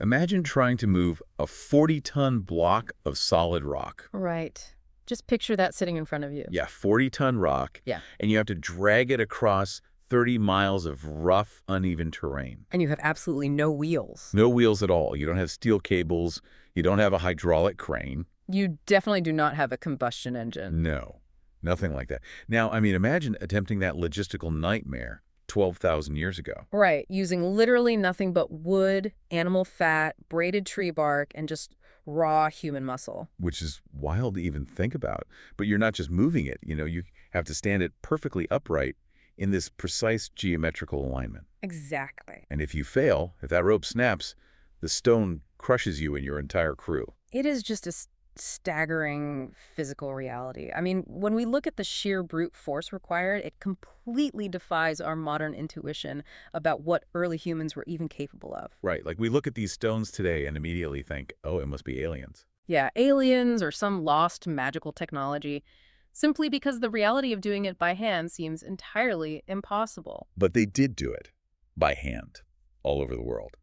Imagine trying to move a 40-ton block of solid rock. Right. Just picture that sitting in front of you. Yeah, 40-ton rock. Yeah. And you have to drag it across 30 miles of rough, uneven terrain. And you have absolutely no wheels. No wheels at all. You don't have steel cables. You don't have a hydraulic crane. You definitely do not have a combustion engine. No, nothing like that. Now, I mean, imagine attempting that logistical nightmare 12,000 years ago. Right. Using literally nothing but wood, animal fat, braided tree bark, and just raw human muscle. Which is wild to even think about. But you're not just moving it. You have to stand it perfectly upright in this precise geometrical alignment. Exactly. And if you fail, if that rope snaps, the stone crushes you and your entire crew. It is just a staggering physical reality. I mean, when we look at the sheer brute force required, it completely defies our modern intuition about what early humans were even capable of. Right. Like we look at these stones today and immediately think, oh, it must be aliens. Yeah, aliens or some lost magical technology, simply because the reality of doing it by hand seems entirely impossible. But they did do it by hand all over the world.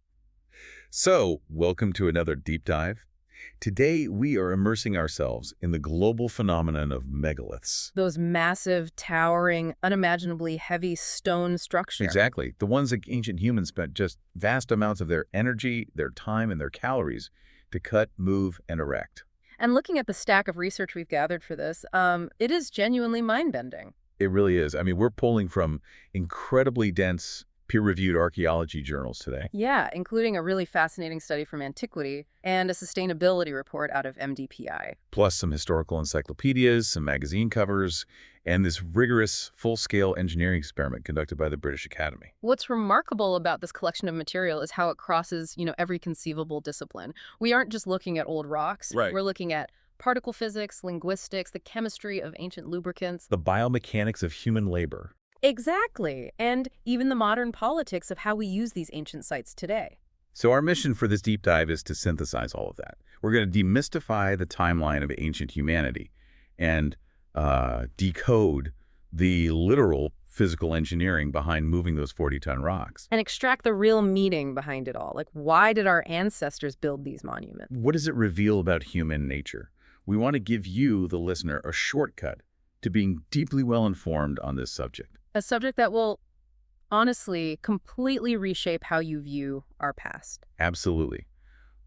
So, welcome to another deep dive. Today, we are immersing ourselves in the global phenomenon of megaliths. Those massive, towering, unimaginably heavy stone structures. Exactly. The ones that ancient humans spent just vast amounts of their energy, their time, and their calories to cut, move, and erect. And looking at the stack of research we've gathered for this, it is genuinely mind-bending. It really is. I mean, we're pulling from incredibly dense, peer-reviewed archaeology journals today. Yeah, including a really fascinating study from Antiquity and a sustainability report out of MDPI. Plus some historical encyclopedias, some magazine covers, and this rigorous, full-scale engineering experiment conducted by the British Academy. What's remarkable about this collection of material is how it crosses, every conceivable discipline. We aren't just looking at old rocks. Right. We're looking at particle physics, linguistics, the chemistry of ancient lubricants. The biomechanics of human labor. Exactly. And even the modern politics of how we use these ancient sites today. So our mission for this deep dive is to synthesize all of that. We're going to demystify the timeline of ancient humanity and decode the literal physical engineering behind moving those 40-ton rocks. And extract the real meaning behind it all. Like, why did our ancestors build these monuments? What does it reveal about human nature? We want to give you, the listener, a shortcut to being deeply well-informed on this subject. A subject that will, honestly, completely reshape how you view our past. Absolutely.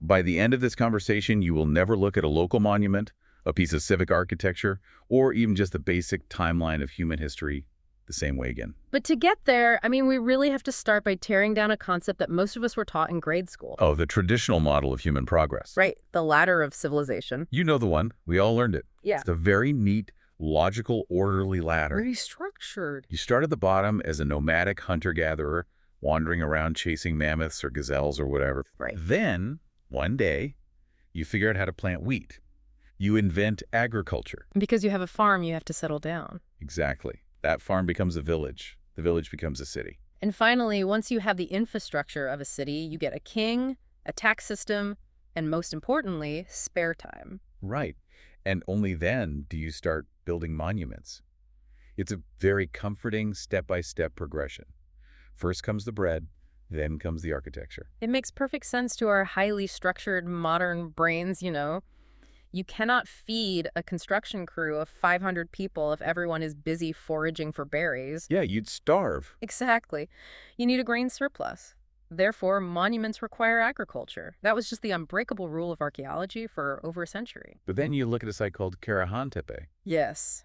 By the end of this conversation, you will never look at a local monument, a piece of civic architecture, or even just the basic timeline of human history the same way again. But to get there, I mean, we really have to start by tearing down a concept that most of us were taught in grade school. Oh, the traditional model of human progress. Right, the ladder of civilization. You know the one. We all learned it. Yeah. It's a very neat, logical, orderly ladder. Very structured. You start at the bottom as a nomadic hunter-gatherer, wandering around chasing mammoths or gazelles or whatever. Right. Then, one day, you figure out how to plant wheat. You invent agriculture. Because you have a farm, you have to settle down. Exactly. That farm becomes a village. The village becomes a city. And finally, once you have the infrastructure of a city, you get a king, a tax system, and most importantly, spare time. Right. And only then do you start building monuments. It's a very comforting step-by-step progression. First comes the bread, then comes the architecture. It makes perfect sense to our highly structured modern brains, You cannot feed a construction crew of 500 people if everyone is busy foraging for berries. Yeah, you'd starve. Exactly. You need a grain surplus. Therefore, monuments require agriculture. That was just the unbreakable rule of archaeology for over a century. But then you look at a site called Karahantepe. Yes.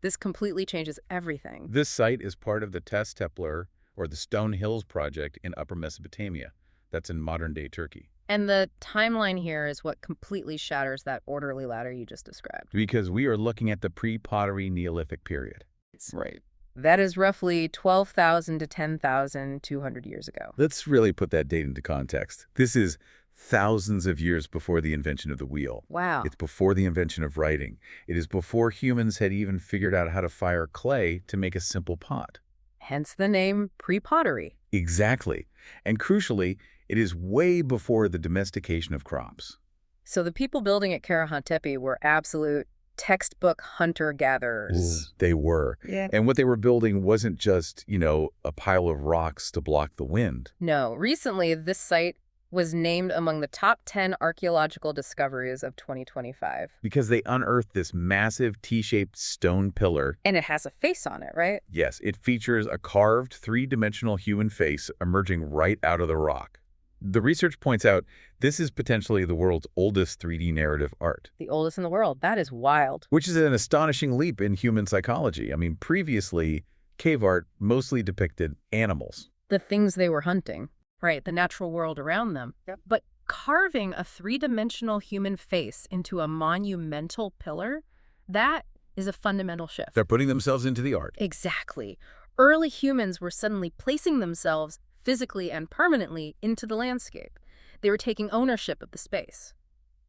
This completely changes everything. This site is part of the Testepler, or the Stone Hills project in Upper Mesopotamia. That's in modern-day Turkey. And the timeline here is what completely shatters that orderly ladder you just described. Because we are looking at the pre-pottery Neolithic period. Right. That is roughly 12,000 to 10,200 years ago. Let's really put that date into context. This is thousands of years before the invention of the wheel. Wow. It's before the invention of writing. It is before humans had even figured out how to fire clay to make a simple pot. Hence the name pre-pottery. Exactly. And crucially, it is way before the domestication of crops. So the people building at Karahantepe were absolute textbook hunter-gatherers. They were. Yeah. And what they were building wasn't just, a pile of rocks to block the wind. No, recently this site was named among the top 10 archaeological discoveries of 2025. Because they unearthed this massive T-shaped stone pillar. And it has a face on it, right? Yes, it features a carved three-dimensional human face emerging right out of the rock. The research points out this is potentially the world's oldest 3D narrative art. The oldest in the world. That is wild. Which is an astonishing leap in human psychology. I mean, previously, cave art mostly depicted animals. The things they were hunting. Right, the natural world around them. Yep. But carving a three-dimensional human face into a monumental pillar, that is a fundamental shift. They're putting themselves into the art. Exactly. Early humans were suddenly placing themselves physically and permanently into the landscape. They were taking ownership of the space.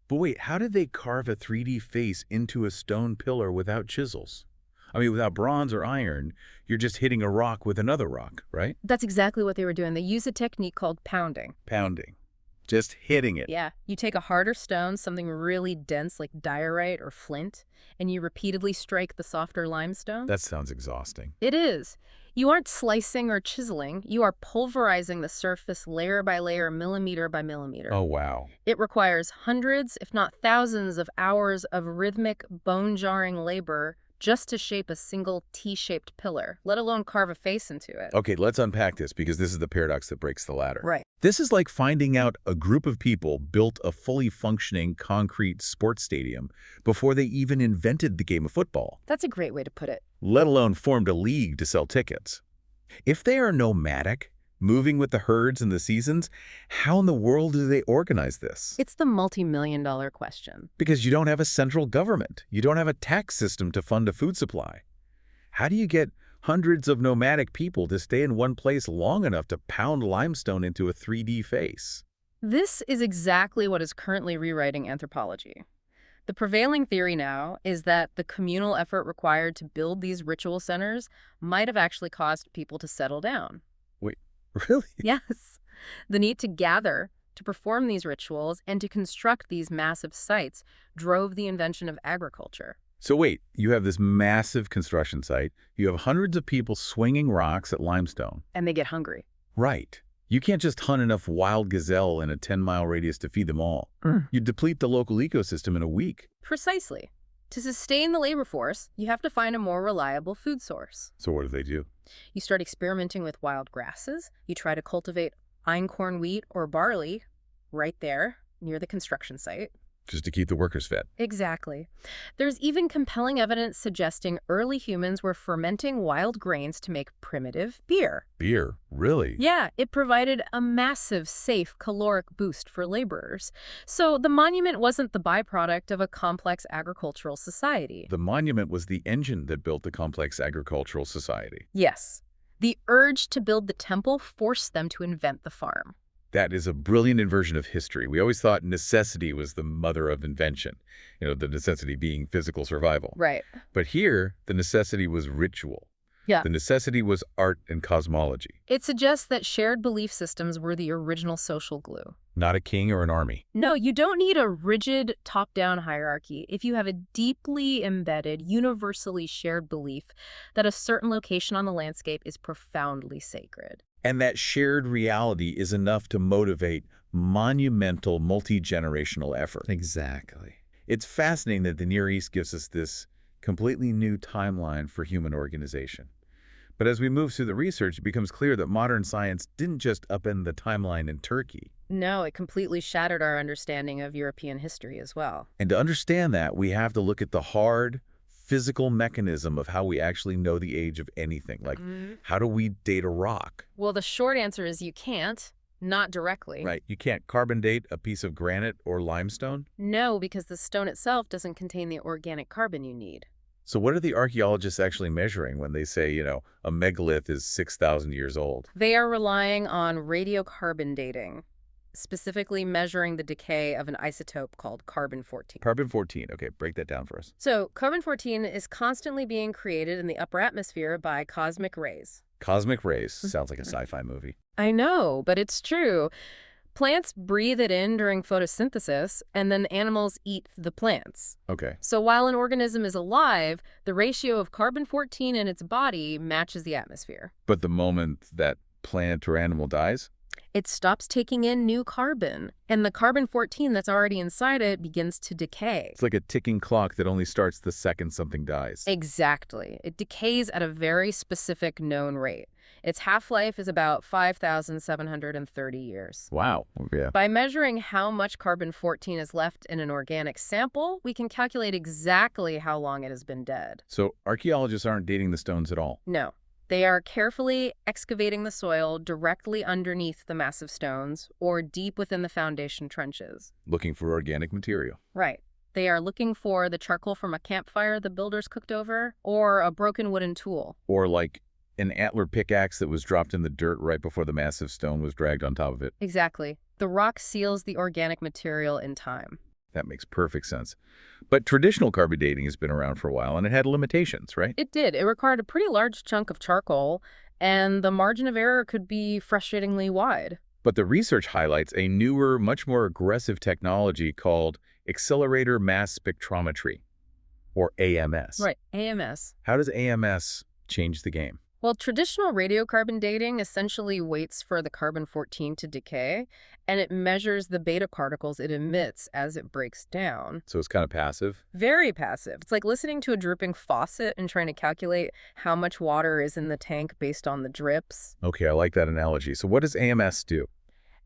But wait, how did they carve a 3D face into a stone pillar without chisels? I mean, without bronze or iron, you're just hitting a rock with another rock, right? That's exactly what they were doing. They used a technique called pounding. Pounding. Just hitting it. Yeah. You take a harder stone, something really dense like diorite or flint, and you repeatedly strike the softer limestone. That sounds exhausting. It is. You aren't slicing or chiseling. You are pulverizing the surface layer by layer, millimeter by millimeter. Oh, wow. It requires hundreds, if not thousands, of hours of rhythmic, bone-jarring labor just to shape a single T-shaped pillar, let alone carve a face into it. Okay, let's unpack this because this is the paradox that breaks the ladder. Right. This is like finding out a group of people built a fully functioning concrete sports stadium before they even invented the game of football, That's a great way to put it. let alone formed a league to sell tickets. If they are nomadic, moving with the herds and the seasons, how in the world do they organize this? It's the multi-million-dollar question. Because you don't have a central government. You don't have a tax system to fund a food supply. How do you get hundreds of nomadic people to stay in one place long enough to pound limestone into a 3D face? This is exactly what is currently rewriting anthropology. The prevailing theory now is that the communal effort required to build these ritual centers might have actually caused people to settle down. Wait, really? Yes. The need to gather, to perform these rituals, and to construct these massive sites drove the invention of agriculture. So wait, you have this massive construction site. You have hundreds of people swinging rocks at limestone. And they get hungry. Right. You can't just hunt enough wild gazelle in a 10-mile radius to feed them all. You deplete the local ecosystem in a week. Precisely. To sustain the labor force, you have to find a more reliable food source. So what do? You start experimenting with wild grasses. You try to cultivate einkorn wheat or barley right there near the construction site. Just to keep the workers fed. Exactly. There's even compelling evidence suggesting early humans were fermenting wild grains to make primitive beer. Beer? Really? Yeah, it provided a massive, safe, caloric boost for laborers. So the monument wasn't the byproduct of a complex agricultural society. The monument was the engine that built the complex agricultural society. Yes. The urge to build the temple forced them to invent the farm. That is a brilliant inversion of history. We always thought necessity was the mother of invention, the necessity being physical survival. Right. But here, the necessity was ritual. Yeah. The necessity was art and cosmology. It suggests that shared belief systems were the original social glue. Not a king or an army. No, you don't need a rigid top-down hierarchy if you have a deeply embedded, universally shared belief that a certain location on the landscape is profoundly sacred. And that shared reality is enough to motivate monumental, multi-generational effort. Exactly. It's fascinating that the Near East gives us this completely new timeline for human organization. But as we move through the research, it becomes clear that modern science didn't just upend the timeline in Turkey. No, it completely shattered our understanding of European history as well. And to understand that, we have to look at the hard, physical mechanism of how we actually know the age of anything. Like, how do we date a rock? Well, the short answer is you can't. Not directly. Right. You can't carbon date a piece of granite or limestone? No, because the stone itself doesn't contain the organic carbon you need. So what are the archaeologists actually measuring when they say, a megalith is 6,000 years old? They are relying on radiocarbon dating, specifically measuring the decay of an isotope called carbon-14. Carbon-14. Okay, break that down for us. So carbon-14 is constantly being created in the upper atmosphere by cosmic rays. Cosmic rays. Sounds like a sci-fi movie. I know, but it's true. Plants breathe it in during photosynthesis, and then animals eat the plants. Okay. So while an organism is alive, the ratio of carbon-14 in its body matches the atmosphere. But the moment that plant or animal dies? It stops taking in new carbon, and the carbon-14 that's already inside it begins to decay. It's like a ticking clock that only starts the second something dies. Exactly. It decays at a very specific known rate. Its half-life is about 5,730 years. Wow. Yeah. By measuring how much carbon-14 is left in an organic sample, we can calculate exactly how long it has been dead. So archaeologists aren't dating the stones at all. No. They are carefully excavating the soil directly underneath the massive stones or deep within the foundation trenches. Looking for organic material. Right. They are looking for the charcoal from a campfire the builders cooked over, or a broken wooden tool. Or like an antler pickaxe that was dropped in the dirt right before the massive stone was dragged on top of it. Exactly. The rock seals the organic material in time. That makes perfect sense. But traditional carbon dating has been around for a while, and it had limitations, right? It did. It required a pretty large chunk of charcoal, and the margin of error could be frustratingly wide. But the research highlights a newer, much more aggressive technology called accelerator mass spectrometry, or AMS. Right, AMS. How does AMS change the game? Well, traditional radiocarbon dating essentially waits for the carbon-14 to decay, and it measures the beta particles it emits as it breaks down. So it's kind of passive? Very passive. It's like listening to a dripping faucet and trying to calculate how much water is in the tank based on the drips. Okay, I like that analogy. So what does AMS do?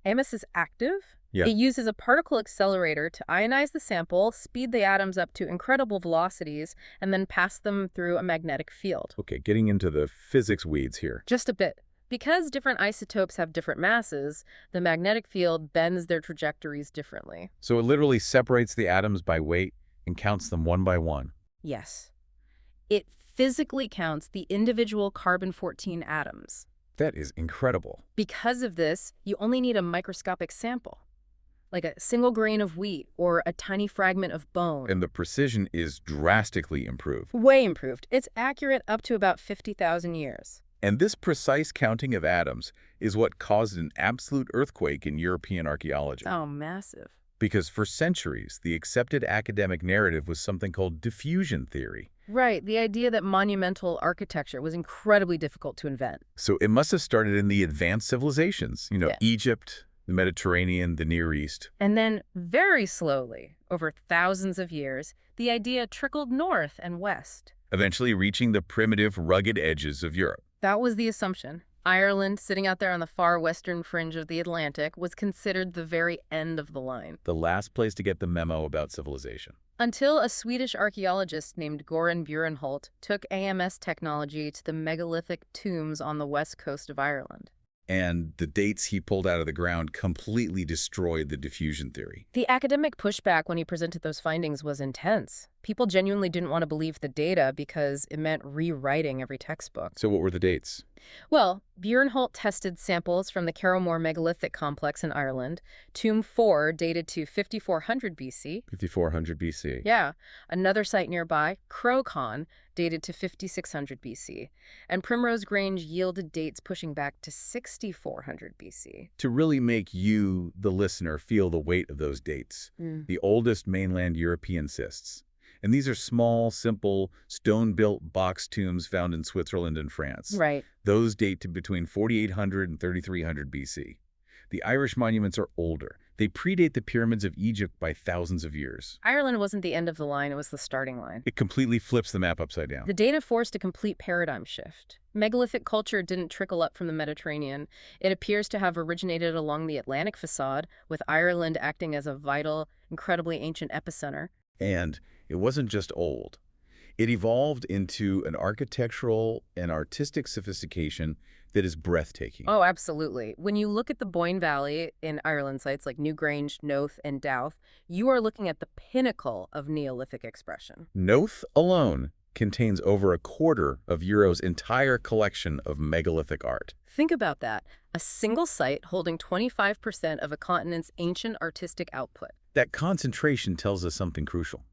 AMS is active. Yeah. It uses a particle accelerator to ionize the sample, speed the atoms up to incredible velocities, and then pass them through a magnetic field. Okay, getting into the physics weeds here. Just a bit. Because different isotopes have different masses, the magnetic field bends their trajectories differently. So it literally separates the atoms by weight and counts them one by one. Yes. It physically counts the individual carbon-14 atoms. That is incredible. Because of this, you only need a microscopic sample, like a single grain of wheat or a tiny fragment of bone. And the precision is drastically improved. Way improved. It's accurate up to about 50,000 years. And this precise counting of atoms is what caused an absolute earthquake in European archaeology. Oh, massive. Because for centuries, the accepted academic narrative was something called diffusion theory. Right, the idea that monumental architecture was incredibly difficult to invent. So it must have started in the advanced civilizations, Yeah. Egypt, the Mediterranean, the Near East. And then, very slowly, over thousands of years, the idea trickled north and west. Eventually reaching the primitive, rugged edges of Europe. That was the assumption. Ireland, sitting out there on the far western fringe of the Atlantic, was considered the very end of the line. The last place to get the memo about civilization. Until a Swedish archaeologist named Göran Björnholt took AMS technology to the megalithic tombs on the west coast of Ireland. And the dates he pulled out of the ground completely destroyed the diffusion theory. The academic pushback when he presented those findings was intense. People genuinely didn't want to believe the data because it meant rewriting every textbook. So what were the dates? Well, Björnholt tested samples from the Carrowmore megalithic complex in Ireland. Tomb 4 dated to 5400 BC. 5400 BC. Yeah. Another site nearby, Crowcon, dated to 5600 BC. And Primrose Grange yielded dates pushing back to 6400 BC. To really make you, the listener, feel the weight of those dates. The oldest mainland European cysts. And these are small, simple, stone-built box tombs found in Switzerland and France. Right. Those date to between 4800 and 3300 BC. The Irish monuments are older. They predate the pyramids of Egypt by thousands of years. Ireland wasn't the end of the line, it was the starting line. It completely flips the map upside down. The data forced a complete paradigm shift. Megalithic culture didn't trickle up from the Mediterranean. It appears to have originated along the Atlantic facade, with Ireland acting as a vital, incredibly ancient epicenter. And it wasn't just old. It evolved into an architectural and artistic sophistication that is breathtaking. Oh, absolutely. When you look at the Boyne Valley in Ireland sites like Newgrange, Knowth, and Douth, you are looking at the pinnacle of Neolithic expression. Knowth alone contains over a quarter of Europe's entire collection of megalithic art. Think about that. A single site holding 25% of a continent's ancient artistic output. That concentration tells us something crucial.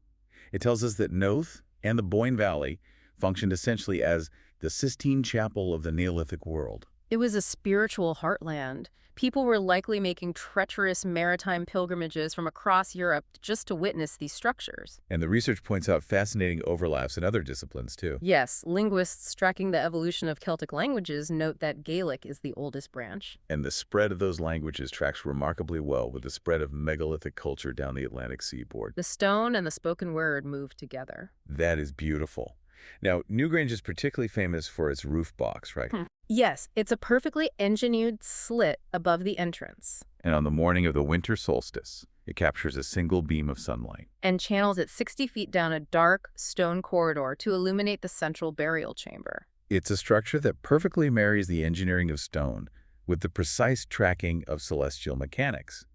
It tells us that Knowth and the Boyne Valley functioned essentially as the Sistine Chapel of the Neolithic world. It was a spiritual heartland. People were likely making treacherous maritime pilgrimages from across Europe just to witness these structures. And the research points out fascinating overlaps in other disciplines, too. Yes, linguists tracking the evolution of Celtic languages note that Gaelic is the oldest branch. And the spread of those languages tracks remarkably well with the spread of megalithic culture down the Atlantic seaboard. The stone and the spoken word move together. That is beautiful. Now, Newgrange is particularly famous for its roof box, right? Yes, it's a perfectly engineered slit above the entrance And on the morning of the winter solstice, it captures a single beam of sunlight. and channels it 60 feet down a dark stone corridor to illuminate the central burial chamber. It's a structure that perfectly marries the engineering of stone with the precise tracking of celestial mechanics.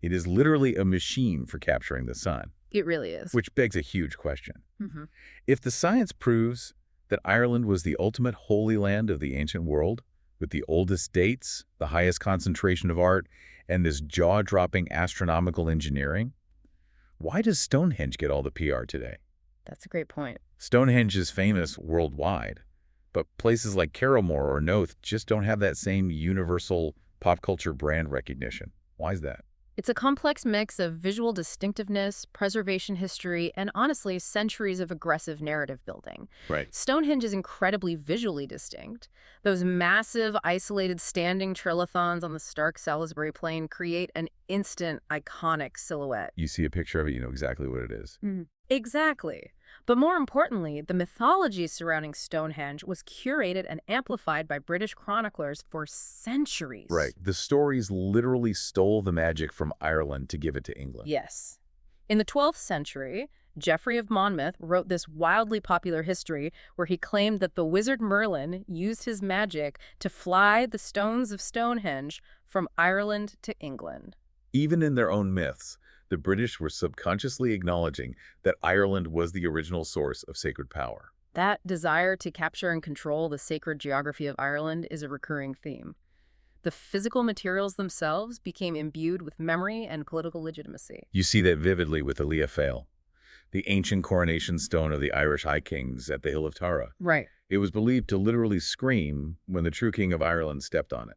It is literally a machine for capturing the sun, It really is. which begs a huge question. Mhm. If the science proves that Ireland was the ultimate holy land of the ancient world, with the oldest dates, the highest concentration of art, and this jaw-dropping astronomical engineering, why does Stonehenge get all the PR today? That's a great point. Stonehenge is famous worldwide, but places like Carrowmore or Noath just don't have that same universal pop culture brand recognition. Why is that? It's a complex mix of visual distinctiveness, preservation history, and honestly, centuries of aggressive narrative building. Right. Stonehenge is incredibly visually distinct. Those massive, isolated standing trilithons on the stark Salisbury Plain create an instant, iconic silhouette. You see a picture of it, you know exactly what it is. Exactly. But more importantly, the mythology surrounding Stonehenge was curated and amplified by British chroniclers for centuries. Right. The stories literally stole the magic from Ireland to give it to England. Yes. In the 12th century, Geoffrey of Monmouth wrote this wildly popular history where he claimed that the wizard Merlin used his magic to fly the stones of Stonehenge from Ireland to England. Even in their own myths, the British were subconsciously acknowledging that Ireland was the original source of sacred power. That desire to capture and control the sacred geography of Ireland is a recurring theme. The physical materials themselves became imbued with memory and political legitimacy. You see that vividly with the Lia Fail, the ancient coronation stone of the Irish High Kings at the Hill of Tara. Right. It was believed to literally scream when the true king of Ireland stepped on it,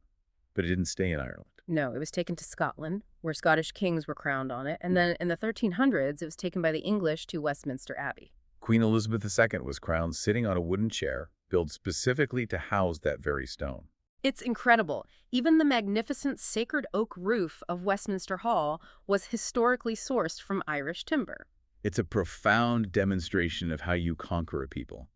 but it didn't stay in Ireland. No, it was taken to Scotland, where Scottish kings were crowned on it, and then in the 1300s, it was taken by the English to Westminster Abbey. Queen Elizabeth II was crowned sitting on a wooden chair built specifically to house that very stone. It's incredible. Even the magnificent sacred oak roof of Westminster Hall was historically sourced from Irish timber. It's a profound demonstration of how you conquer a people.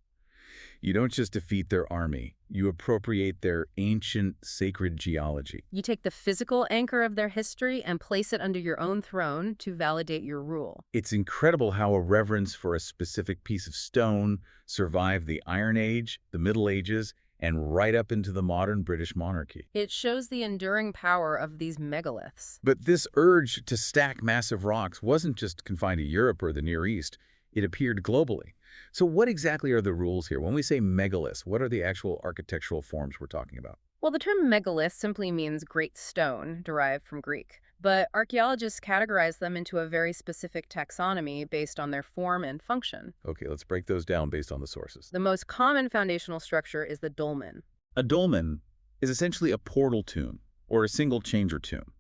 You don't just defeat their army, you appropriate their ancient sacred geology. You take the physical anchor of their history and place it under your own throne to validate your rule. It's incredible how a reverence for a specific piece of stone survived the Iron Age, the Middle Ages, and right up into the modern British monarchy. It shows the enduring power of these megaliths. But this urge to stack massive rocks wasn't just confined to Europe or the Near East. It appeared globally. So what exactly are the rules here? When we say megaliths, what are the actual architectural forms we're talking about? Well, the term megalith simply means great stone, derived from Greek. But archaeologists categorize them into a very specific taxonomy based on their form and function. Okay, let's break those down based on the sources. The most common foundational structure is the dolmen. A dolmen is essentially a portal tomb or a single changer tomb.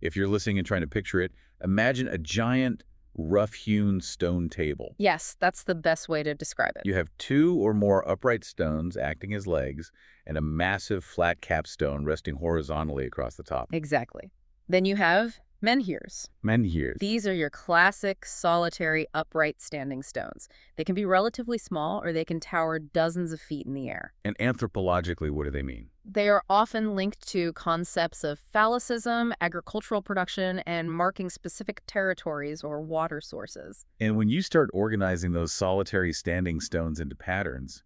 If you're listening and trying to picture it, imagine a giant rough-hewn stone table. Yes, that's the best way to describe it. You have two or more upright stones acting as legs and a massive flat capstone resting horizontally across the top. Exactly. Then you have menhirs. Menhirs. These are your classic, solitary, upright standing stones. They can be relatively small or they can tower dozens of feet in the air. And anthropologically, what do they mean? They are often linked to concepts of phallicism, agricultural production, and marking specific territories or water sources. And when you start organizing those solitary standing stones into patterns,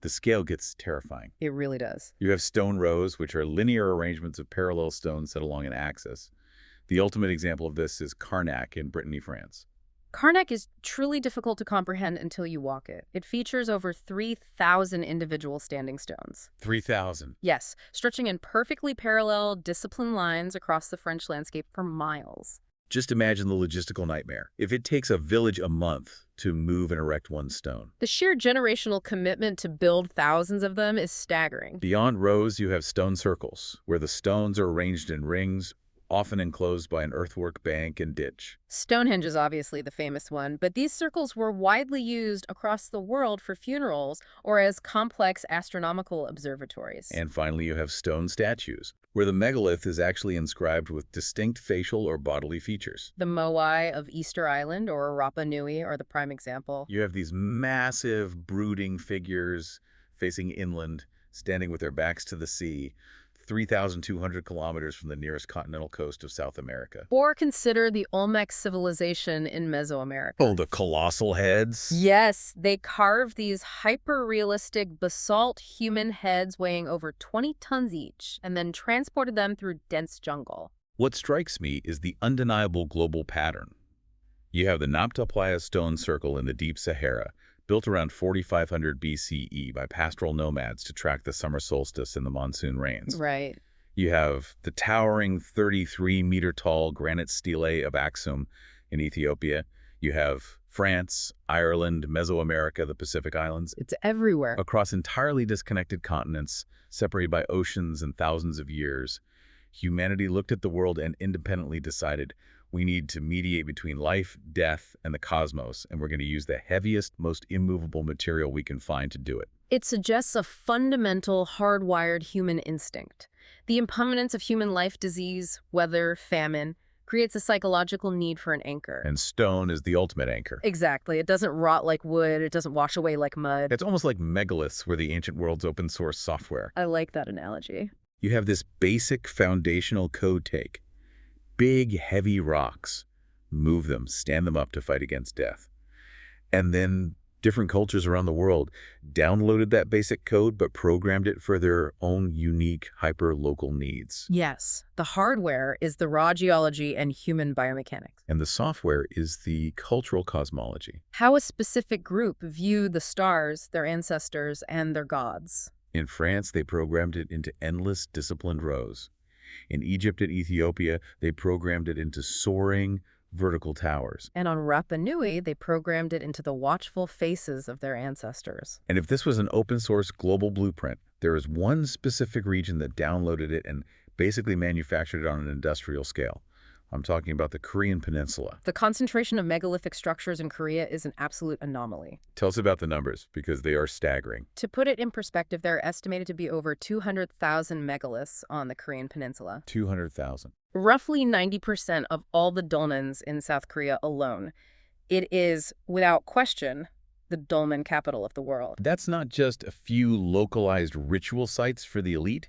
the scale gets terrifying. It really does. You have stone rows, which are linear arrangements of parallel stones set along an axis. The ultimate example of this is Karnak in Brittany, France. Karnak is truly difficult to comprehend until you walk it. It features over 3,000 individual standing stones. 3,000. Yes, stretching in perfectly parallel, disciplined lines across the French landscape for miles. Just imagine the logistical nightmare. If it takes a village a month to move and erect one stone. The sheer generational commitment to build thousands of them is staggering. Beyond rows, you have stone circles, where the stones are arranged in rings, often enclosed by an earthwork bank and ditch. Stonehenge is obviously the famous one, but these circles were widely used across the world for funerals or as complex astronomical observatories. And finally, you have stone statues, where the megalith is actually inscribed with distinct facial or bodily features. The Moai of Easter Island or Rapa Nui are the prime example. You have these massive, brooding figures facing inland, standing with their backs to the sea, 3,200 kilometers from the nearest continental coast of South America. Or consider the Olmec civilization in Mesoamerica. Oh, the colossal heads? Yes, they carved these hyper-realistic basalt human heads weighing over 20 tons each and then transported them through dense jungle. What strikes me is the undeniable global pattern. You have the Nabta Playa stone circle in the deep Sahara, built around 4500 BCE by pastoral nomads to track the summer solstice and the monsoon rains. Right. You have the towering 33-meter-tall granite stele of Aksum in Ethiopia. You have France, Ireland, Mesoamerica, the Pacific Islands. It's everywhere. Across entirely disconnected continents, separated by oceans and thousands of years, humanity looked at the world and independently decided, we need to mediate between life, death, and the cosmos, and we're going to use the heaviest, most immovable material we can find to do it. It suggests a fundamental, hardwired human instinct. The impermanence of human life, disease, weather, famine, creates a psychological need for an anchor. And stone is the ultimate anchor. Exactly. It doesn't rot like wood. It doesn't wash away like mud. It's almost like megaliths were the ancient world's open source software. I like that analogy. You have this basic foundational code take. Big, heavy rocks. Move them, stand them up to fight against death. And then different cultures around the world downloaded that basic code but programmed it for their own unique, hyper-local needs. Yes. The hardware is the raw geology and human biomechanics. And the software is the cultural cosmology. How a specific group viewed the stars, their ancestors, and their gods. In France, they programmed it into endless, disciplined rows. In Egypt and Ethiopia, they programmed it into soaring, vertical towers. And on Rapa Nui, they programmed it into the watchful faces of their ancestors. And if this was an open-source global blueprint, there is one specific region that downloaded it and basically manufactured it on an industrial scale. I'm talking about the Korean peninsula. The concentration of megalithic structures in Korea is an absolute anomaly. Tell us about the numbers, because they are staggering. To put it in perspective, there are estimated to be over 200,000 megaliths on the Korean peninsula. 200,000. Roughly 90% of all the dolmens in South Korea alone. It is, without question, the dolmen capital of the world. That's not just a few localized ritual sites for the elite.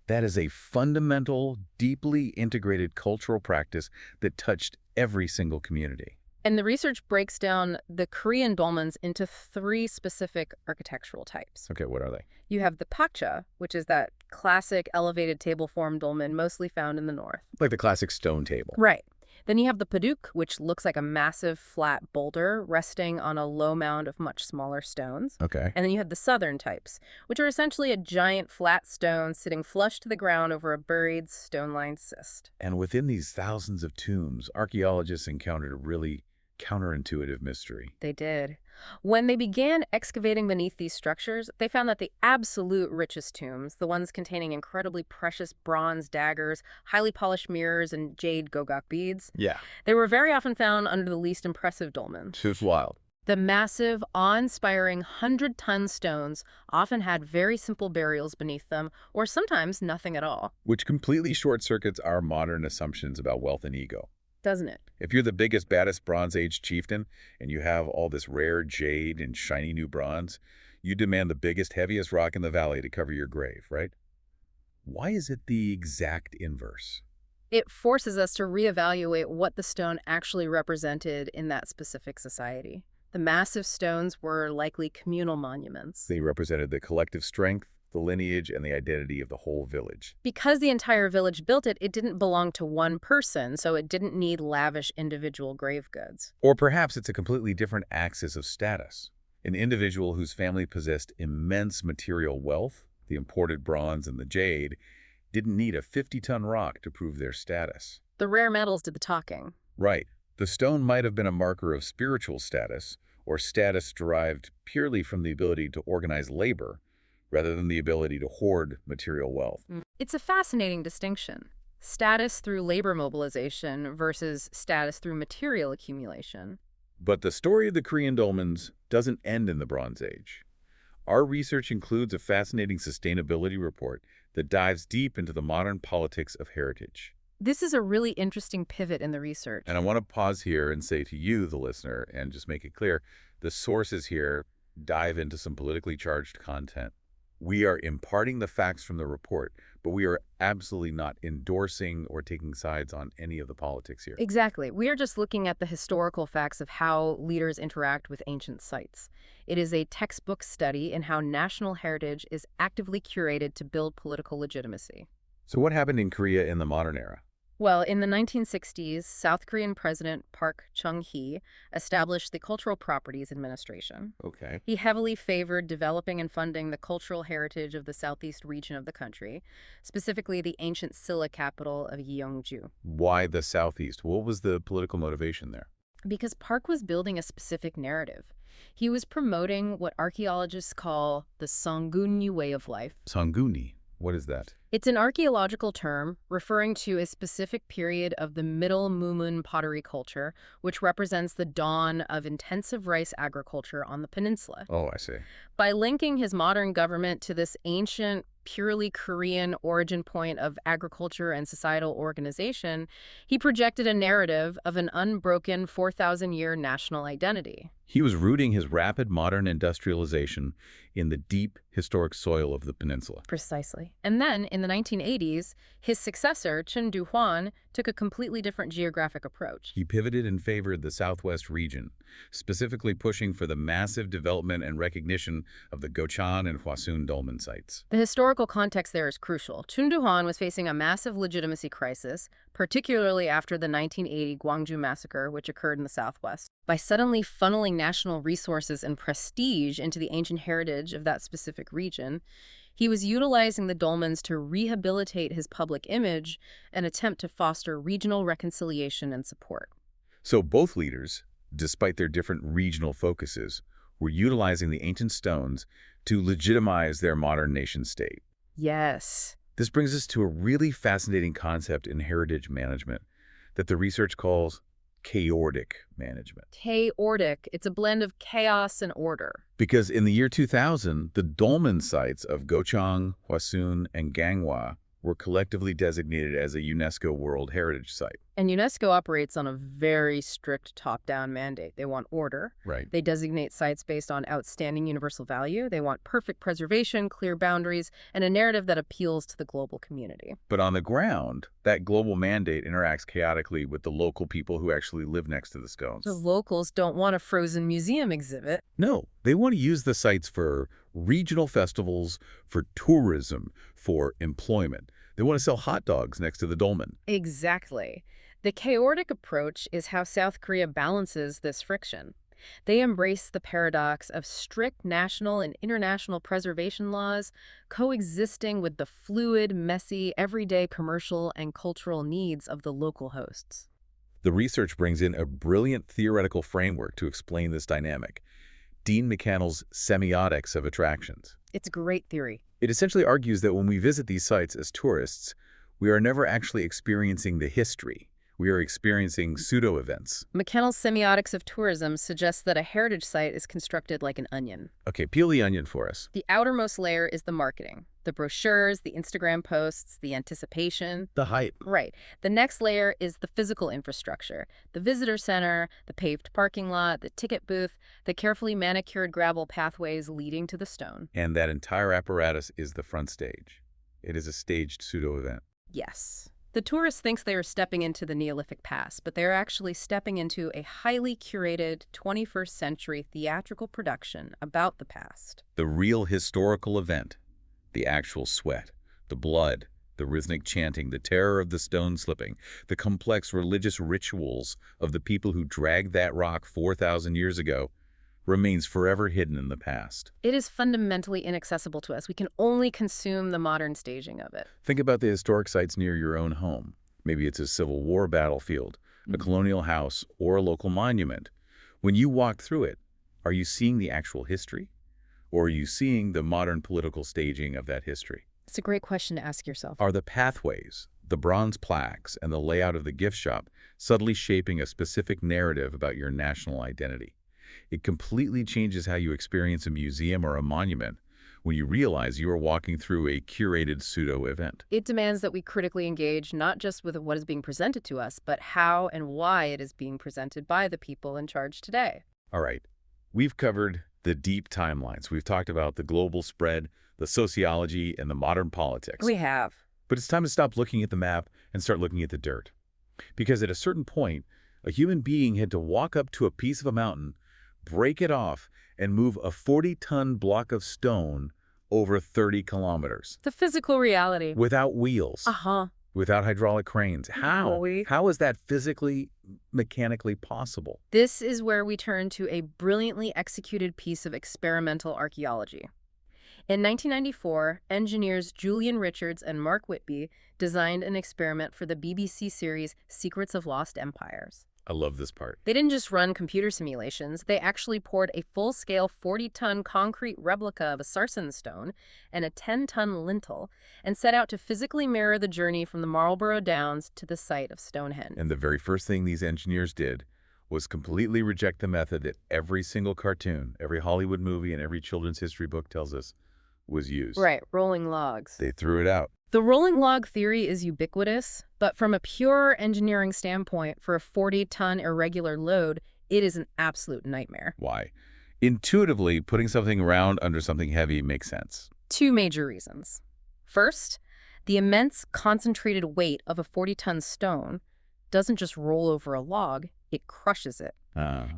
That is a fundamental, deeply integrated cultural practice that touched every single community. And the research breaks down the Korean dolmens into 3 specific architectural types. Okay, what are they? You have the pakcha, which is that classic elevated table form dolmen mostly found in the north. Like the classic stone table. Right. Then you have the paduk, which looks like a massive flat boulder resting on a low mound of much smaller stones. Okay. And then you have the southern types, which are essentially a giant flat stone sitting flush to the ground over a buried stone-lined cyst. And within these thousands of tombs, archaeologists encountered a really counterintuitive mystery. They did. When they began excavating beneath these structures, they found that the absolute richest tombs, the ones containing incredibly precious bronze daggers, highly polished mirrors, and jade gogak beads, Yeah. they were very often found under the least impressive dolmen. It's wild. The massive, awe-inspiring 100-ton stones often had very simple burials beneath them, or sometimes nothing at all. Which completely short-circuits our modern assumptions about wealth and ego. Doesn't it? If you're the biggest, baddest Bronze Age chieftain, and you have all this rare jade and shiny new bronze, you demand the biggest, heaviest rock in the valley to cover your grave, right? Why is it the exact inverse? It forces us to reevaluate what the stone actually represented in that specific society. The massive stones were likely communal monuments. They represented the collective strength, the lineage, and the identity of the whole village. Because the entire village built it, it didn't belong to one person, so it didn't need lavish individual grave goods. Or perhaps it's a completely different axis of status. An individual whose family possessed immense material wealth, the imported bronze and the jade, didn't need a 50-ton rock to prove their status. The rare metals did the talking. Right. The stone might have been a marker of spiritual status, or status derived purely from the ability to organize labor, rather than the ability to hoard material wealth. It's a fascinating distinction. Status through labor mobilization versus status through material accumulation. But the story of the Korean dolmens doesn't end in the Bronze Age. Our research includes a fascinating sustainability report that dives deep into the modern politics of heritage. This is a really interesting pivot in the research. And I want to pause here and say to you, the listener, and just make it clear, the sources here dive into some politically charged content. We are imparting the facts from the report, but we are absolutely not endorsing or taking sides on any of the politics here. Exactly. We are just looking at the historical facts of how leaders interact with ancient sites. It is a textbook study in how national heritage is actively curated to build political legitimacy. So what happened in Korea in the modern era? Well, in the 1960s, South Korean President Park Chung-hee established the Cultural Properties Administration. Okay. He heavily favored developing and funding the cultural heritage of the southeast region of the country, specifically the ancient Silla capital of Gyeongju. Why the Southeast? What was the political motivation there? Because Park was building a specific narrative. He was promoting what archaeologists call the Songunyu way of life. Sanguni. What is that? It's an archaeological term referring to a specific period of the Middle Mumun pottery culture, which represents the dawn of intensive rice agriculture on the peninsula. Oh, I see. By linking his modern government to this ancient, purely Korean origin point of agriculture and societal organization, he projected a narrative of an unbroken 4,000-year national identity. He was rooting his rapid modern industrialization in the deep historic soil of the peninsula. Precisely. And then, in the 1980s, his successor, Chun Du-hwan, took a completely different geographic approach. He pivoted and favored the southwest region, specifically pushing for the massive development and recognition of the Gochan and Hwasun dolmen sites. The historical context there is crucial. Chun Du-hwan was facing a massive legitimacy crisis, particularly after the 1980 Gwangju massacre, which occurred in the southwest. By suddenly funneling national resources and prestige into the ancient heritage of that specific region, he was utilizing the dolmens to rehabilitate his public image and attempt to foster regional reconciliation and support. So both leaders, despite their different regional focuses, were utilizing the ancient stones to legitimize their modern nation-state. Yes. This brings us to a really fascinating concept in heritage management that the research calls chaordic management. Chaordic. It's a blend of chaos and order. Because in the year 2000, the dolmen sites of Gochang, Hwasun, and Ganghwa were collectively designated as a UNESCO World Heritage Site. And UNESCO operates on a very strict top-down mandate. They want order. Right. They designate sites based on outstanding universal value. They want perfect preservation, clear boundaries, and a narrative that appeals to the global community. But on the ground, that global mandate interacts chaotically with the local people who actually live next to the stones. The locals don't want a frozen museum exhibit. No, they want to use the sites for regional festivals, for tourism, for employment. They want to sell hot dogs next to the dolmen. Exactly. The chaotic approach is how South Korea balances this friction. They embrace the paradox of strict national and international preservation laws coexisting with the fluid, messy, everyday commercial and cultural needs of the local hosts. The research brings in a brilliant theoretical framework to explain this dynamic. Dean McCannell's semiotics of attractions. It's a great theory. It essentially argues that when we visit these sites as tourists, we are never actually experiencing the history. We are experiencing pseudo-events. McCannell's semiotics of tourism suggests that a heritage site is constructed like an onion. Okay, peel the onion for us. The outermost layer is the marketing. The brochures, the Instagram posts, the anticipation. The hype. Right. The next layer is the physical infrastructure. The visitor center, the paved parking lot, the ticket booth, the carefully manicured gravel pathways leading to the stone. And that entire apparatus is the front stage. It is a staged pseudo-event. Yes. The tourist thinks they are stepping into the Neolithic past, but they are actually stepping into a highly curated 21st century theatrical production about the past. The real historical event. The actual sweat, the blood, the rhythmic chanting, the terror of the stone slipping, the complex religious rituals of the people who dragged that rock 4,000 years ago remains forever hidden in the past. It is fundamentally inaccessible to us. We can only consume the modern staging of it. Think about the historic sites near your own home. Maybe it's a Civil War battlefield, a colonial house, or a local monument. When you walk through it, are you seeing the actual history? Or are you seeing the modern political staging of that history? It's a great question to ask yourself. Are the pathways, the bronze plaques, and the layout of the gift shop subtly shaping a specific narrative about your national identity? It completely changes how you experience a museum or a monument when you realize you are walking through a curated pseudo-event. It demands that we critically engage not just with what is being presented to us, but how and why it is being presented by the people in charge today. All right, we've covered the deep timelines. We've talked about the global spread, the sociology, and the modern politics. We have. But it's time to stop looking at the map and start looking at the dirt. Because at a certain point, a human being had to walk up to a piece of a mountain, break it off, and move a 40-ton block of stone over 30 kilometers. The physical reality. Without wheels. Uh-huh. Without hydraulic cranes. How? How is that physically, mechanically possible? This is where we turn to a brilliantly executed piece of experimental archaeology. In 1994, engineers Julian Richards and Mark Whitby designed an experiment for the BBC series Secrets of Lost Empires. I love this part. They didn't just run computer simulations, they actually poured a full-scale 40-ton concrete replica of a sarsen stone and a 10-ton lintel and set out to physically mirror the journey from the Marlborough Downs to the site of Stonehenge. And the very first thing these engineers did was completely reject the method that every single cartoon, every Hollywood movie, and every children's history book tells us was used. Right, rolling logs. They threw it out. The rolling log theory is ubiquitous, but from a pure engineering standpoint, for a 40-ton irregular load, it is an absolute nightmare. Why? Intuitively, putting something round under something heavy makes sense. Two major reasons. First, the immense concentrated weight of a 40-ton stone doesn't just roll over a log, it crushes it.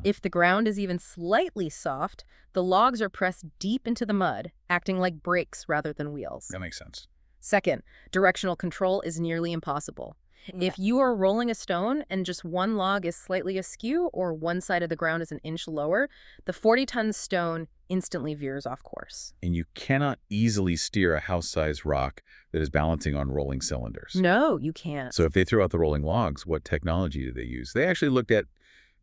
If the ground is even slightly soft, the logs are pressed deep into the mud, acting like brakes rather than wheels. That makes sense. Second, directional control is nearly impossible. If you are rolling a stone and just one log is slightly askew or one side of the ground is an inch lower, the 40-ton stone instantly veers off course. And you cannot easily steer a house-sized rock that is balancing on rolling cylinders. No, you can't. So if they threw out the rolling logs, what technology did they use? They actually looked at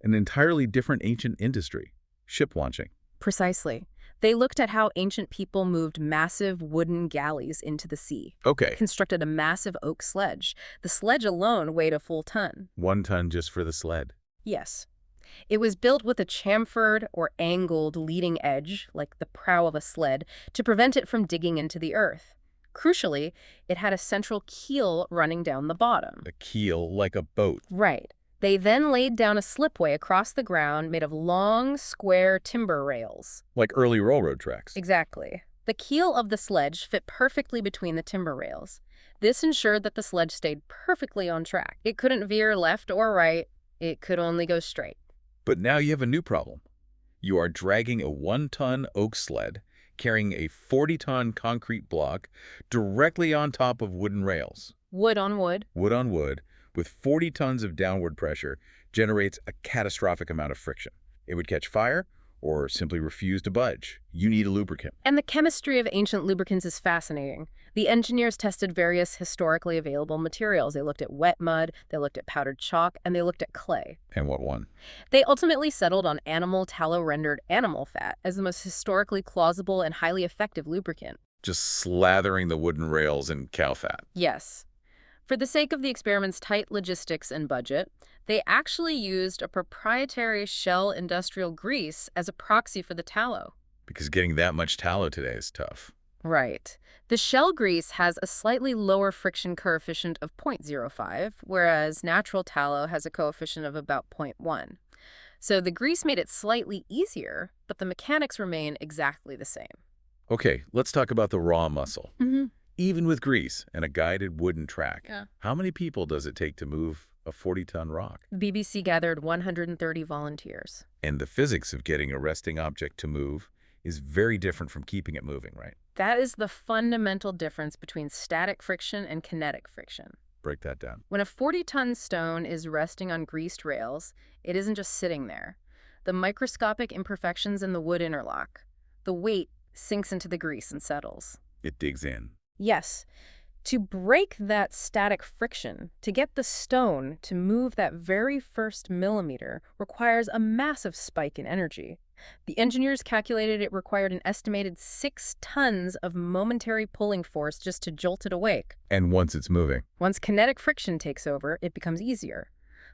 an entirely different ancient industry, ship launching. Precisely. They looked at how ancient people moved massive wooden galleys into the sea. Okay. Constructed a massive oak sledge. The sledge alone weighed a full ton. 1 ton just for the sled. Yes. It was built with a chamfered or angled leading edge, like the prow of a sled, to prevent it from digging into the earth. Crucially, it had a central keel running down the bottom. A keel like a boat. Right. They then laid down a slipway across the ground made of long, square timber rails. Like early railroad tracks. Exactly. The keel of the sledge fit perfectly between the timber rails. This ensured that the sledge stayed perfectly on track. It couldn't veer left or right. It could only go straight. But now you have a new problem. You are dragging a 1-ton oak sled, carrying a 40-ton concrete block directly on top of wooden rails. Wood on wood. Wood on wood, with 40 tons of downward pressure, generates a catastrophic amount of friction. It would catch fire or simply refuse to budge. You need a lubricant. And the chemistry of ancient lubricants is fascinating. The engineers tested various historically available materials. They looked at wet mud, they looked at powdered chalk, and they looked at clay. And what won? They ultimately settled on animal tallow-rendered animal fat as the most historically plausible and highly effective lubricant. Just slathering the wooden rails in cow fat. Yes. For the sake of the experiment's tight logistics and budget, they actually used a proprietary Shell industrial grease as a proxy for the tallow. Because getting that much tallow today is tough. Right. The Shell grease has a slightly lower friction coefficient of 0.05, whereas natural tallow has a coefficient of about 0.1. So the grease made it slightly easier, but the mechanics remain exactly the same. Okay, let's talk about the raw muscle. Mm-hmm. Even with grease and a guided wooden track, Yeah. how many people does it take to move a 40-ton rock? The BBC gathered 130 volunteers. And the physics of getting a resting object to move is very different from keeping it moving, right? That is the fundamental difference between static friction and kinetic friction. Break that down. When a 40-ton stone is resting on greased rails, it isn't just sitting there. The microscopic imperfections in the wood interlock. The weight sinks into the grease and settles. It digs in. Yes. To break that static friction, to get the stone to move that very first millimeter, requires a massive spike in energy. The engineers calculated it required an estimated 6 tons of momentary pulling force just to jolt it awake. And once it's moving. Once kinetic friction takes over, it becomes easier.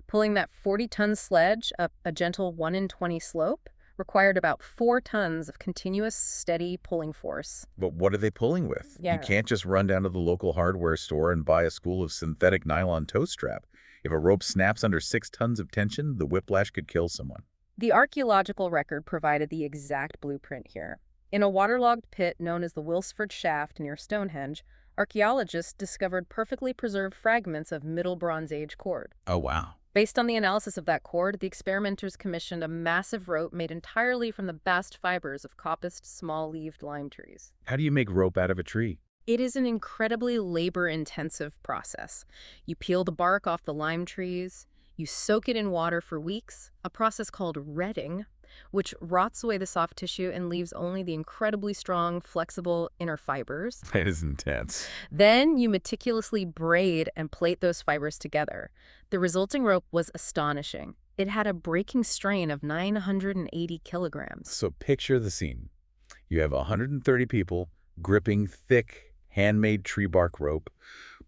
Pulling that 40-ton sledge up a gentle 1 in 20 slope required about 4 tons of continuous, steady pulling force. But what are they pulling with? Yeah. You can't just run down to the local hardware store and buy a spool of synthetic nylon tow strap. If a rope snaps under 6 tons of tension, the whiplash could kill someone. The archaeological record provided the exact blueprint here. In a waterlogged pit known as the Wilsford Shaft near Stonehenge, archaeologists discovered perfectly preserved fragments of Middle Bronze Age cord. Oh, wow. Based on the analysis of that cord, the experimenters commissioned a massive rope made entirely from the bast fibers of coppiced, small-leaved lime trees. How do you make rope out of a tree? It is an incredibly labor-intensive process. You peel the bark off the lime trees, you soak it in water for weeks, a process called retting, which rots away the soft tissue and leaves only the incredibly strong, flexible inner fibers. That is intense. Then you meticulously braid and plate those fibers together. The resulting rope was astonishing. It had a breaking strain of 980 kilograms. So picture the scene. You have 130 people gripping thick, handmade tree bark rope,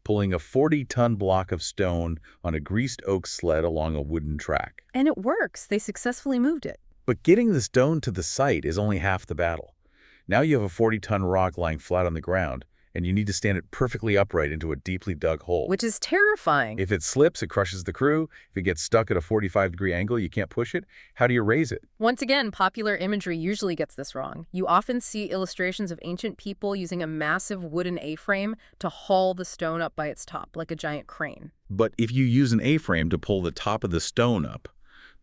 pulling a 40-ton block of stone on a greased oak sled along a wooden track. And it works. They successfully moved it. But getting the stone to the site is only half the battle. Now you have a 40-ton rock lying flat on the ground, and you need to stand it perfectly upright into a deeply dug hole. Which is terrifying. If it slips, it crushes the crew. If it gets stuck at a 45-degree angle, you can't push it. How do you raise it? Once again, popular imagery usually gets this wrong. You often see illustrations of ancient people using a massive wooden A-frame to haul the stone up by its top, like a giant crane. But if you use an A-frame to pull the top of the stone up,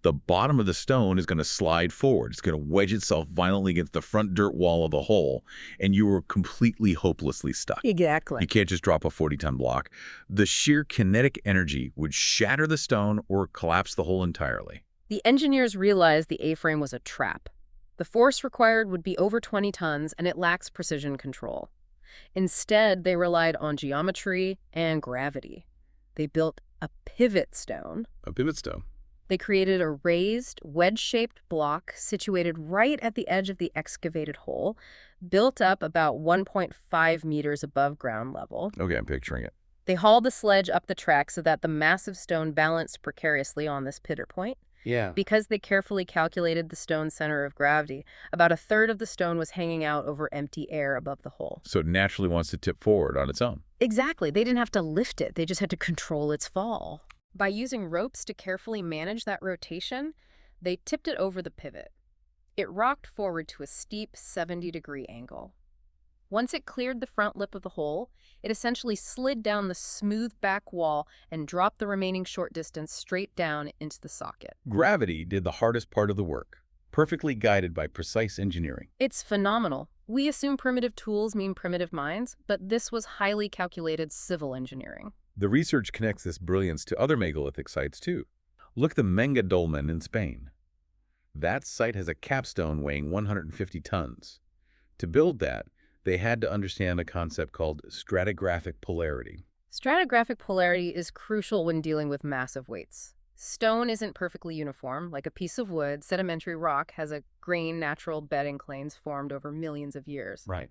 the bottom of the stone is going to slide forward. It's going to wedge itself violently against the front dirt wall of the hole, and you are completely hopelessly stuck. Exactly. You can't just drop a 40-ton block. The sheer kinetic energy would shatter the stone or collapse the hole entirely. The engineers realized the A-frame was a trap. The force required would be over 20 tons, and it lacks precision control. Instead, they relied on geometry and gravity. They built a pivot stone. A pivot stone. They created a raised, wedge-shaped block situated right at the edge of the excavated hole, built up about 1.5 meters above ground level. Okay, I'm picturing it. They hauled the sledge up the track so that the massive stone balanced precariously on this pivot point. Yeah. Because they carefully calculated the stone's center of gravity, about a third of the stone was hanging out over empty air above the hole. So it naturally wants to tip forward on its own. Exactly. They didn't have to lift it. They just had to control its fall. By using ropes to carefully manage that rotation, they tipped it over the pivot. It rocked forward to a steep 70-degree angle. Once it cleared the front lip of the hole, it essentially slid down the smooth back wall and dropped the remaining short distance straight down into the socket. Gravity did the hardest part of the work, perfectly guided by precise engineering. It's phenomenal. We assume primitive tools mean primitive minds, but this was highly calculated civil engineering. The research connects this brilliance to other megalithic sites, too. Look at the Menga Dolmen in Spain. That site has a capstone weighing 150 tons. To build that, they had to understand a concept called stratigraphic polarity. Stratigraphic polarity is crucial when dealing with massive weights. Stone isn't perfectly uniform. Like a piece of wood, sedimentary rock has a grain natural bed inclines formed over millions of years. Right.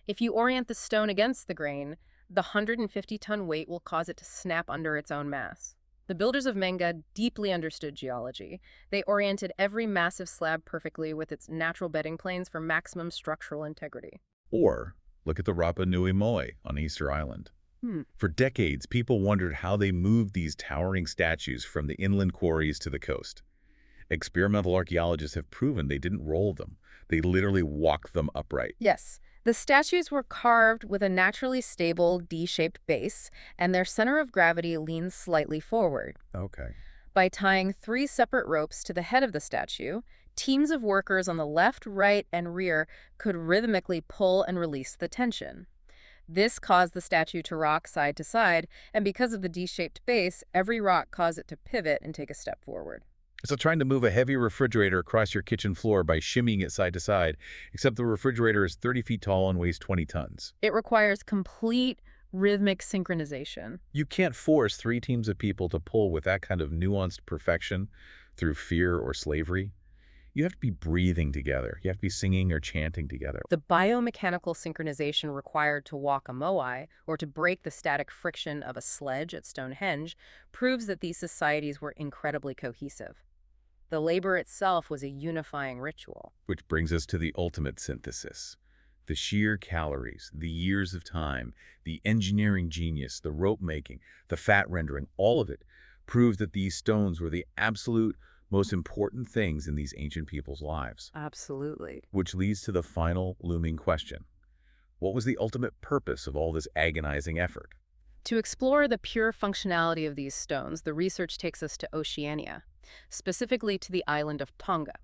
If you orient the stone against the grain, the 150-ton weight will cause it to snap under its own mass. The builders of Menga deeply understood geology. They oriented every massive slab perfectly with its natural bedding planes for maximum structural integrity. Or look at the Rapa Nui Moe on Easter Island. For decades, people wondered how they moved these towering statues from the inland quarries to the coast. Experimental archaeologists have proven they didn't roll them. They literally walked them upright. Yes. The statues were carved with a naturally stable D-shaped base, and their center of gravity leans slightly forward. Okay. By tying 3 separate ropes to the head of the statue, teams of workers on the left, right, and rear could rhythmically pull and release the tension. This caused the statue to rock side to side, and because of the D-shaped base, every rock caused it to pivot and take a step forward. It's like trying to move a heavy refrigerator across your kitchen floor by shimmying it side to side, except the refrigerator is 30 feet tall and weighs 20 tons. It requires complete Rhythmic synchronization. You can't force three teams of people to pull with that kind of nuanced perfection through fear or slavery. You have to be breathing together. You have to be singing or chanting together. The biomechanical synchronization required to walk a moai, or to break the static friction of a sledge at Stonehenge, proves that these societies were incredibly cohesive. The labor itself was a unifying ritual. Which brings us to the ultimate synthesis. The sheer calories, the years of time, the engineering genius, the rope making, the fat rendering, all of it proves that these stones were the absolute most important things in these ancient people's lives. Absolutely. Which leads to the final looming question. What was the ultimate purpose of all this agonizing effort? To explore the pure functionality of these stones, the research takes us to Oceania, specifically to the island of Tonga.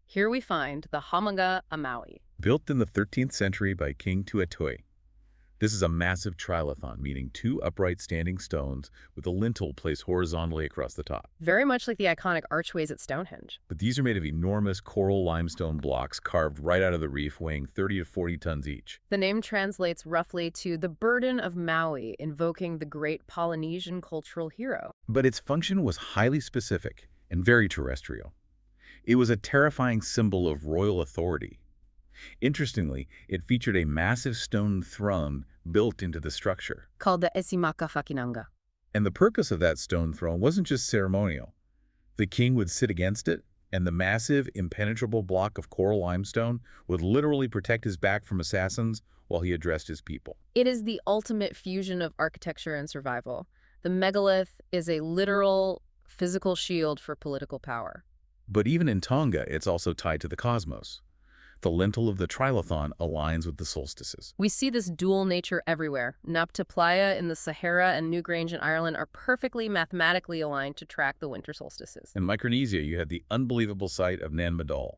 Here we find the Hamaga Amaui. Built in the 13th century by King Tuatui. This is a massive trilithon, meaning two upright standing stones with a lintel placed horizontally across the top. Very much like the iconic archways at Stonehenge. But these are made of enormous coral limestone blocks carved right out of the reef, weighing 30 to 40 tons each. The name translates roughly to the burden of Maui, invoking the great Polynesian cultural hero. But its function was highly specific and very terrestrial. It was a terrifying symbol of royal authority. Interestingly, it featured a massive stone throne built into the structure. Called the Esimaka Fakinanga. And the purpose of that stone throne wasn't just ceremonial. The king would sit against it, and the massive, impenetrable block of coral limestone would literally protect his back from assassins while he addressed his people. It is the ultimate fusion of architecture and survival. The megalith is a literal, physical shield for political power. But even in Tonga, it's also tied to the cosmos. The lintel of the trilithon aligns with the solstices. We see this dual nature everywhere. Nabta Playa in the Sahara and Newgrange in Ireland are perfectly mathematically aligned to track the winter solstices. In Micronesia, you had the unbelievable site of Nan Madol,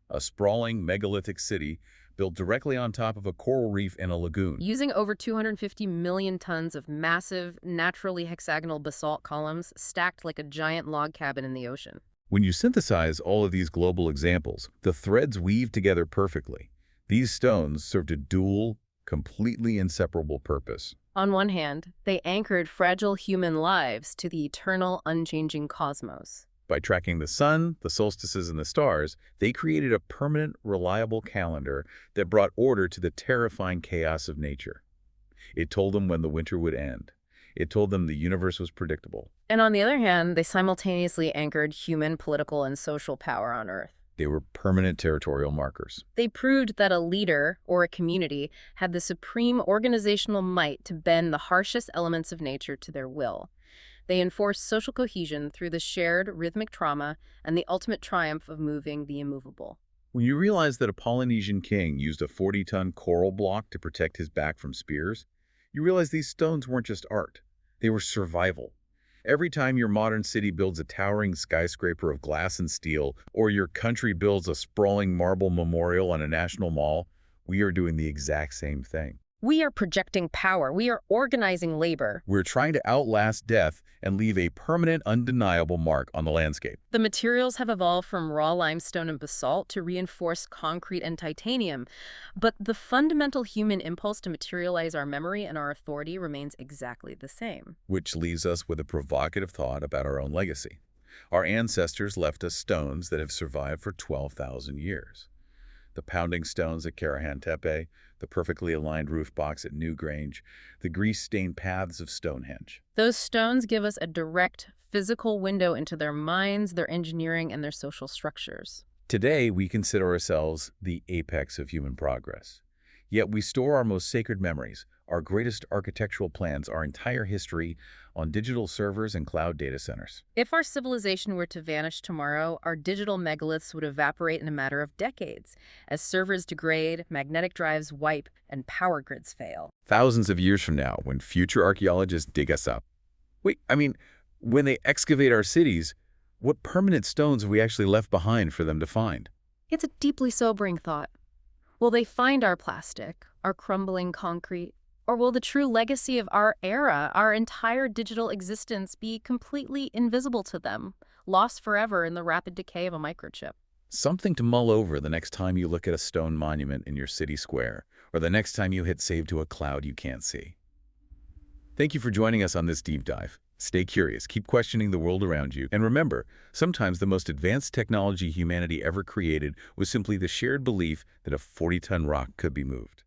a sprawling megalithic city built directly on top of a coral reef in a lagoon. Using over 250 million tons of massive, naturally hexagonal basalt columns stacked like a giant log cabin in the ocean. When you synthesize all of these global examples, the threads weave together perfectly. These stones served a dual, completely inseparable purpose. On one hand, they anchored fragile human lives to the eternal, unchanging cosmos. By tracking the sun, the solstices, and the stars, they created a permanent, reliable calendar that brought order to the terrifying chaos of nature. It told them when the winter would end. It told them the universe was predictable. And on the other hand, they simultaneously anchored human political and social power on Earth. They were permanent territorial markers. They proved that a leader, or a community, had the supreme organizational might to bend the harshest elements of nature to their will. They enforced social cohesion through the shared rhythmic trauma and the ultimate triumph of moving the immovable. When you realize that a Polynesian king used a 40-ton coral block to protect his back from spears, you realize these stones weren't just art. They were survival. Every time your modern city builds a towering skyscraper of glass and steel, or your country builds a sprawling marble memorial on a national mall, we are doing the exact same thing. We are projecting power. We are organizing labor. We're trying to outlast death and leave a permanent, undeniable mark on the landscape. The materials have evolved from raw limestone and basalt to reinforced concrete and titanium, but the fundamental human impulse to materialize our memory and our authority remains exactly the same. Which leaves us with a provocative thought about our own legacy. Our ancestors left us stones that have survived for 12,000 years. The pounding stones at Karahantepe, the perfectly aligned roof box at Newgrange, the grease-stained paths of Stonehenge. Those stones give us a direct, physical window into their minds, their engineering, and their social structures. Today, we consider ourselves the apex of human progress. Yet we store our most sacred memories, our greatest architectural plans, our entire history on digital servers and cloud data centers. If our civilization were to vanish tomorrow, our digital megaliths would evaporate in a matter of decades, as servers degrade, magnetic drives wipe, and power grids fail. Thousands of years from now, when future archaeologists dig us up. When they excavate our cities, what permanent stones have we actually left behind for them to find? It's a deeply sobering thought. Will they find our plastic, our crumbling concrete? Or will the true legacy of our era, our entire digital existence, be completely invisible to them, lost forever in the rapid decay of a microchip? Something to mull over the next time you look at a stone monument in your city square, or the next time you hit save to a cloud you can't see. Thank you for joining us on this deep dive. Stay curious, keep questioning the world around you, and remember, sometimes the most advanced technology humanity ever created was simply the shared belief that a 40-ton rock could be moved.